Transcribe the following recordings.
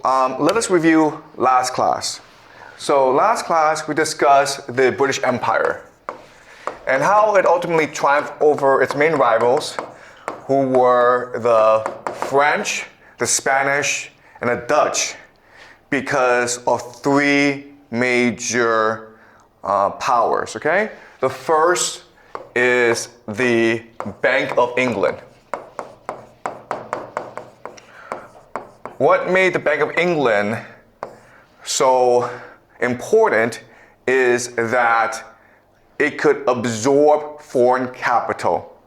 let us review last class. So last class we discussed the British Empire and how it ultimately triumphed over its main rivals, who were the French, the Spanish, and the Dutch, because of three major powers, okay? The first is the Bank of England. What made the Bank of England so important is that it could absorb foreign capital,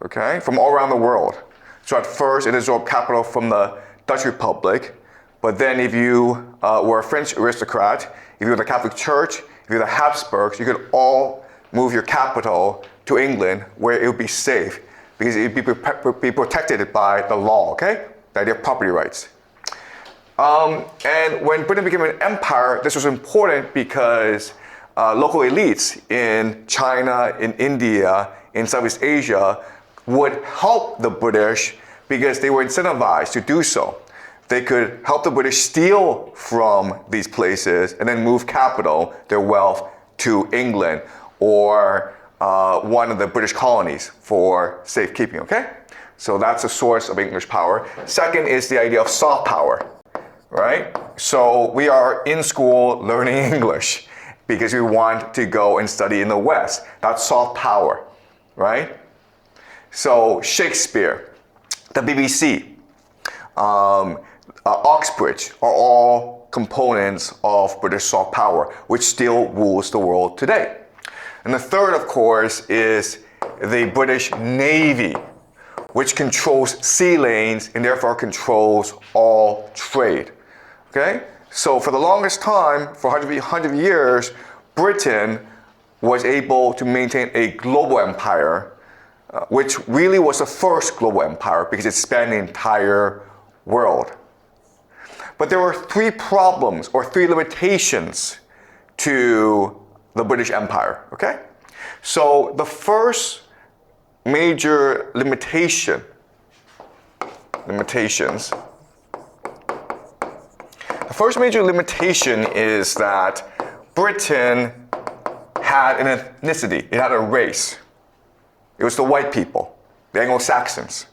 okay, from all around the world. So at first it absorbed capital from the Dutch Republic, but then if you were a French aristocrat, if you were the Catholic Church, if you were the Habsburgs, you could all move your capital to England where it would be safe because it would be protected by the law, okay? The idea of property rights. And when Britain became an empire, this was important because local elites in China, in India, in Southeast Asia would help the British because they were incentivized to do so. They could help the British steal from these places and then move capital, their wealth, to England or one of the British colonies for safekeeping, okay? So that's a source of English power. Second is the idea of soft power, right? So we are in school learning English because we want to go and study in the West. That's soft power, right? So Shakespeare, the BBC, Oxbridge are all components of British soft power, which still rules the world today. And the third, of course, is the British Navy, which controls sea lanes and therefore controls all trade, okay? So for the longest time, for 100 years, Britain was able to maintain a global empire, which really was the first global empire because it spanned the entire world. But there were three problems or three limitations to the British Empire, okay? So the first major limitations. The first major limitation is that Britain had an ethnicity, it had a race. It was the white people, the Anglo-Saxons.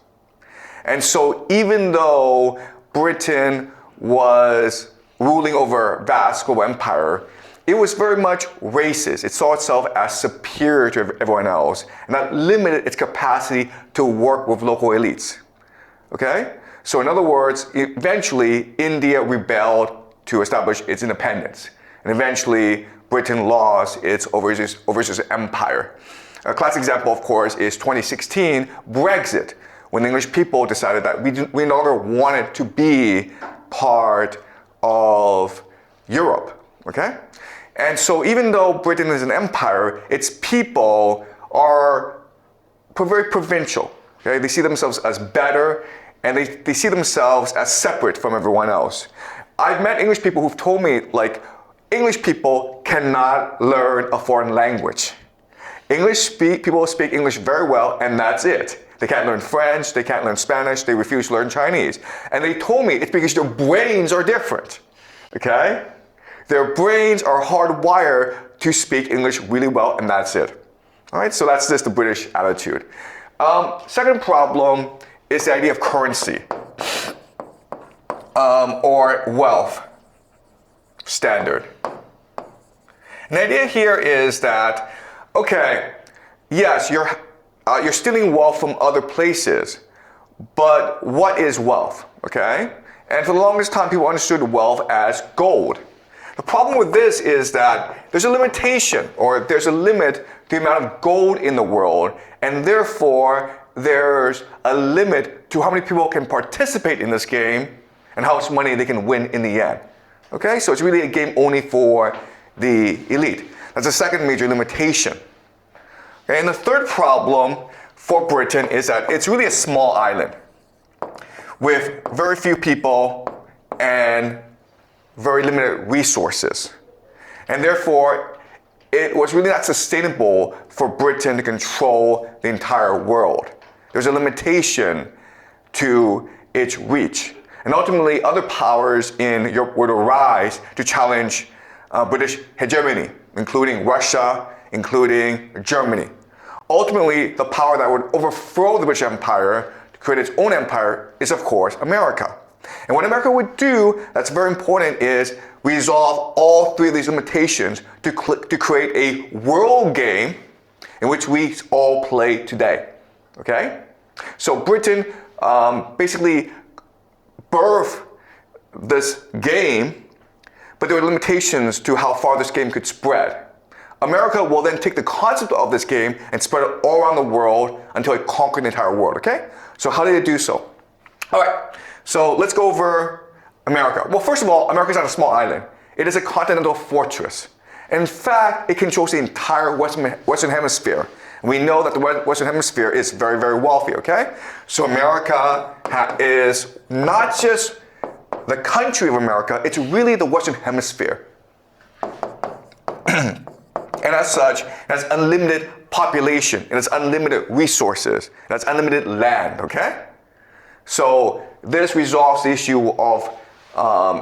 And so even though Britain was ruling over a vast global empire, it was very much racist. It saw itself as superior to everyone else, and that limited its capacity to work with local elites. Okay? So in other words, eventually India rebelled to establish its independence, and eventually Britain lost its overseas empire. A classic example, of course, is 2016 Brexit, when the English people decided that we no longer wanted to be part of Europe. Okay? And so even though Britain is an empire, its people are very provincial. Okay? They see themselves as better, and they see themselves as separate from everyone else. I've met English people who've told me, like, English people cannot learn a foreign language. People speak English very well, and that's it. They can't learn French, they can't learn Spanish, they refuse to learn Chinese. And they told me it's because their brains are different. Okay? Their brains are hardwired to speak English really well, and that's it. All right, so that's just the British attitude. Second problem is the idea of currency or wealth standard. And the idea here is that, okay, yes, you're stealing wealth from other places, but what is wealth, okay? And for the longest time, people understood wealth as gold. The problem with this is that there's a limitation, or there's a limit to the amount of gold in the world, and therefore there's a limit to how many people can participate in this game and how much money they can win in the end. Okay, so it's really a game only for the elite. That's the second major limitation. Okay, and the third problem for Britain is that it's really a small island with very few people and very limited resources. And therefore, it was really not sustainable for Britain to control the entire world. There's a limitation to its reach. And ultimately, other powers in Europe would arise to challenge British hegemony, including Russia, including Germany. Ultimately, the power that would overthrow the British Empire to create its own empire is, of course, America. And what America would do that's very important is resolve all three of these limitations to create a world game in which we all play today. Okay? So Britain basically birthed this game, but there were limitations to how far this game could spread. America will then take the concept of this game and spread it all around the world until it conquered the entire world, okay? So how did it do so? All right, so let's go over America. Well, first of all, America is not a small island. It is a continental fortress. In fact, it controls the entire Western Hemisphere. And we know that the Western Hemisphere is very, very wealthy, okay? So America is not just the country of America, it's really the Western Hemisphere. And as such, it has unlimited population, and it's unlimited resources, and it's unlimited land, okay? So this resolves the issue of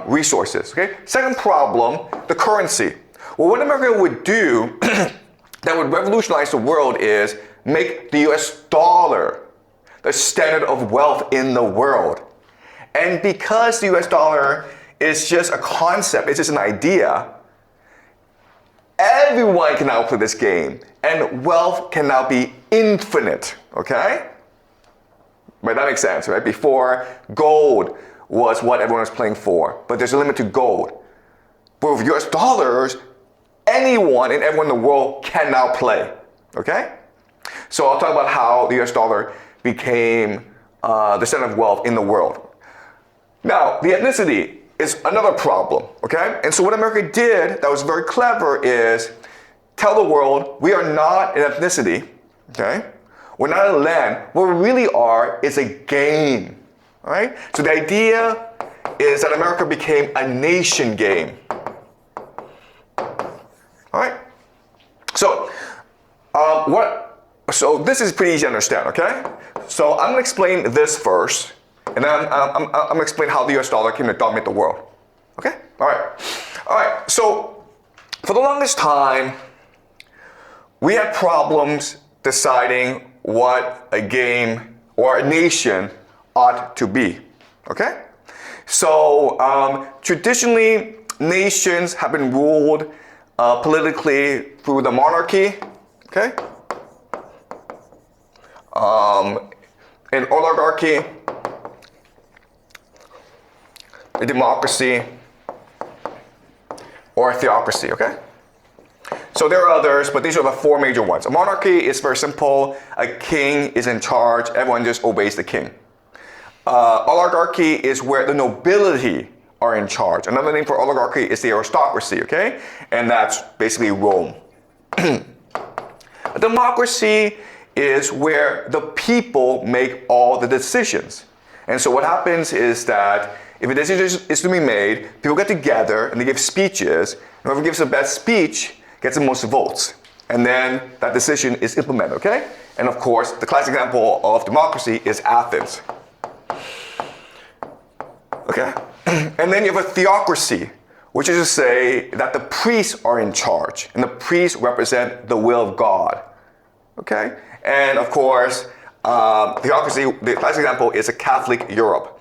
resources, okay? Second problem, the currency. Well, what America would do that would revolutionize the world is make the US dollar the standard of wealth in the world. And because the US dollar is just a concept, it's just an idea, everyone can now play this game, and wealth can now be infinite, okay? Right, that makes sense, right? Before, gold was what everyone was playing for, but there's a limit to gold. But with US dollars, anyone and everyone in the world can now play, okay? So I'll talk about how the US dollar became the center of wealth in the world. Now, the ethnicity is another problem, okay? And so what America did that was very clever is tell the world we are not an ethnicity, okay? We're not a land. What we really are is a game, all right? So the idea is that America became a nation game, all right? So, so this is pretty easy to understand, okay? So I'm gonna explain this first, and then I'm gonna explain how the US dollar came to dominate the world. Okay? All right. So for the longest time, we had problems deciding what a game or a nation ought to be. Okay? So traditionally, nations have been ruled politically through the monarchy. Okay? An oligarchy, a democracy, or a theocracy, okay? So there are others, but these are the four major ones. A monarchy is very simple. A king is in charge. Everyone just obeys the king. Oligarchy is where the nobility are in charge. Another name for oligarchy is the aristocracy, okay? And that's basically Rome. A democracy is where the people make all the decisions. And so what happens is that if a decision is to be made, people get together and they give speeches, and whoever gives the best speech gets the most votes. And then that decision is implemented, okay? And of course, the classic example of democracy is Athens. Okay? And then you have a theocracy, which is to say that the priests are in charge, and the priests represent the will of God. Okay? And of course, theocracy, the classic example is a Catholic Europe.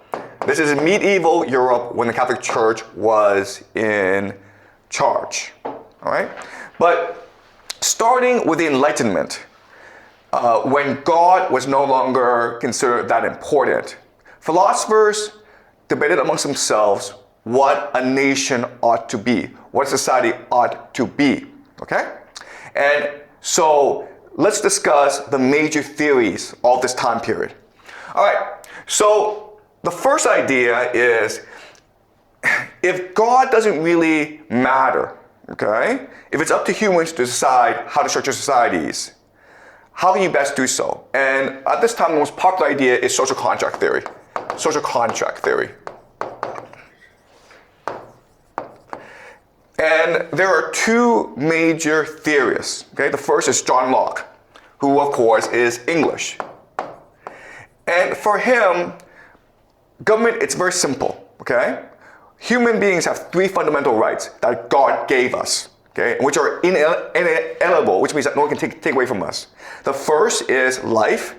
This is medieval Europe when the Catholic Church was in charge. All right? But starting with the Enlightenment, when God was no longer considered that important, philosophers debated amongst themselves what a nation ought to be, what society ought to be, okay? And so let's discuss the major theories of this time period. All right, so the first idea is if God doesn't really matter, okay? If it's up to humans to decide how to structure societies, how can you best do so? And at this time, the most popular idea is social contract theory. Social contract theory. And there are two major theorists, okay? The first is John Locke, who of course is English. And for him, government, it's very simple, okay? Human beings have 3 fundamental rights that God gave us, okay? Which are inalienable, which means that no one can take away from us. The first is life,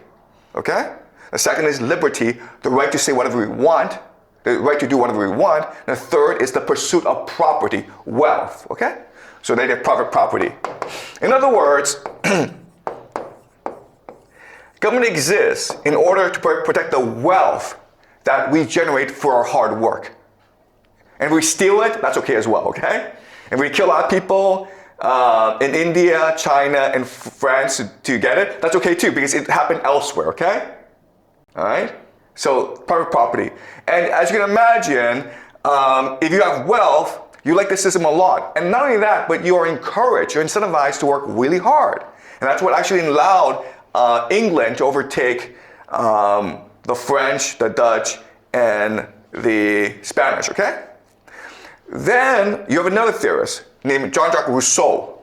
okay? The second is liberty, the right to say whatever we want, the right to do whatever we want. And the third is the pursuit of property, wealth, okay? So they have private property. In other words, government exists in order to protect the wealth that we generate for our hard work. And if we steal it, that's okay as well, okay? If we kill a lot of people in India, China, and France to get it, that's okay too, because it happened elsewhere, okay? All right? So, private property. And as you can imagine, if you have wealth, you like the system a lot. And not only that, but you are encouraged, you're incentivized to work really hard. And that's what actually allowed England to overtake the French, the Dutch, and the Spanish, okay? Then you have another theorist named Jean-Jacques Rousseau.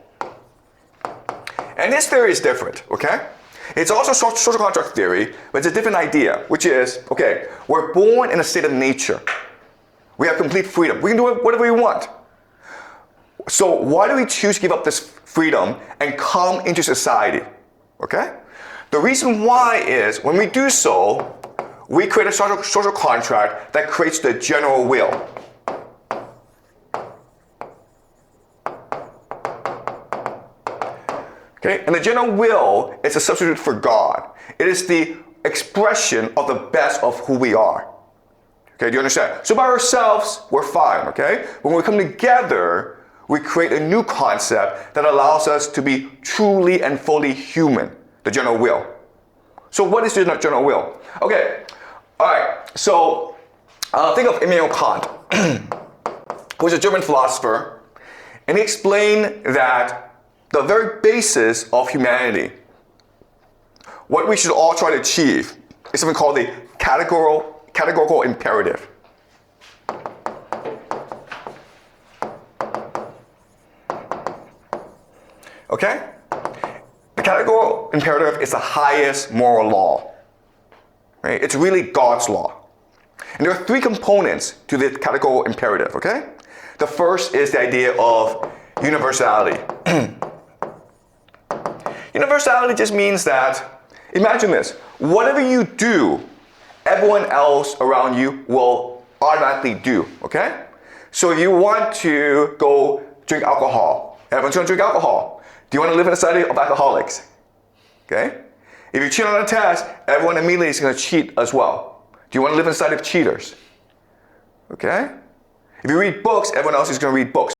And his theory is different, okay? It's also social contract theory, but it's a different idea, which is, okay, we're born in a state of nature. We have complete freedom. We can do whatever we want. So why do we choose to give up this freedom and come into society, okay? The reason why is, when we do so, we create a social contract that creates the general will. Okay? And the general will is a substitute for God. It is the expression of the best of who we are. Okay, do you understand? So by ourselves, we're fine, okay? When we come together, we create a new concept that allows us to be truly and fully human, the general will. So what is the general will? Okay, all right, so think of Immanuel Kant, who was a German philosopher, and he explained that the very basis of humanity, what we should all try to achieve, is something called the categorical imperative. Okay? The categorical imperative is the highest moral law. Right? It's really God's law. And there are 3 components to the categorical imperative, okay? The first is the idea of universality. Universality just means that, imagine this, whatever you do, everyone else around you will automatically do, okay? So if you want to go drink alcohol, everyone's going to drink alcohol. Do you want to live in a society of alcoholics? Okay? If you cheat on a test, everyone immediately is going to cheat as well. Do you want to live in a society of cheaters? Okay? If you read books, everyone else is going to read books.